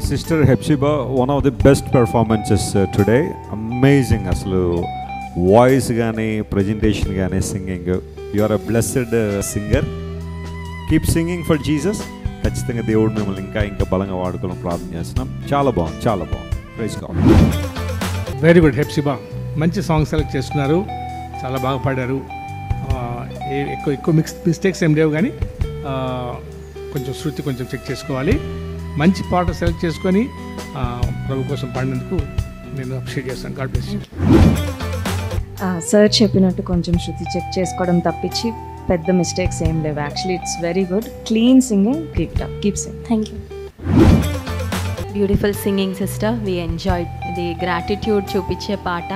Sister Hepzibah, one of the best performances today. Amazing అసలు voice కానీ presentation కానీ singing. You are a blessed singer. Keep singing for Jesus. ఖచ్చితంగా దేవుడు మిమ్మల్ని ఇంకా ఇంకా బలంగా వాడుకోవాలని ప్రార్థన చేస్తున్నాం. చాలా బాగుంది, చాలా బాగుంది. Praise god. Very good Hepsiba, మంచి సాంగ్ సెలెక్ట్ చేస్తున్నారు, చాలా బాగా పాడారు. ఎక్కువ మిస్టేక్స్ ఏం లేవు, కానీ కొంచెం శృతి కొంచెం చెక్ చేసుకోవాలి. మంచి పాట సెలెక్ట్ చేసుకొని ప్రభు కోసం పాడినందుకు నేను అప్రిషియేట్ చేస్తాను. God bless you. సార్ చెప్పినట్టు కొంచెం శృతి చెక్ చేసుకోవడం తప్పించి పెద్ద మిస్టేక్స్ ఏం లేవు. Actually it's very good, clean singing. Keep Singh. Thank you. Beautiful singing sister, we enjoyed. ఇది గ్రాటిట్యూడ్ చూపించే పాట,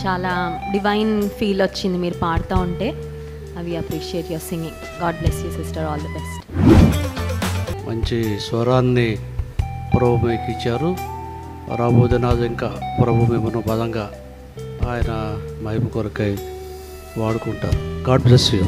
చాలా డివైన్ ఫీల్ వచ్చింది మీరు పాడుతూ ఉంటే. అవి appreciate your singing. God bless you sister, all the best. మంచి స్వరాన్ని ప్రభు మీకు ఇచ్చారు. రాబోదినాలు ఇంకా ప్రభు మిమ్మల్ని బలంగా ఆయన మహిమ కొరకై వాడుకుంటారు. God bless you.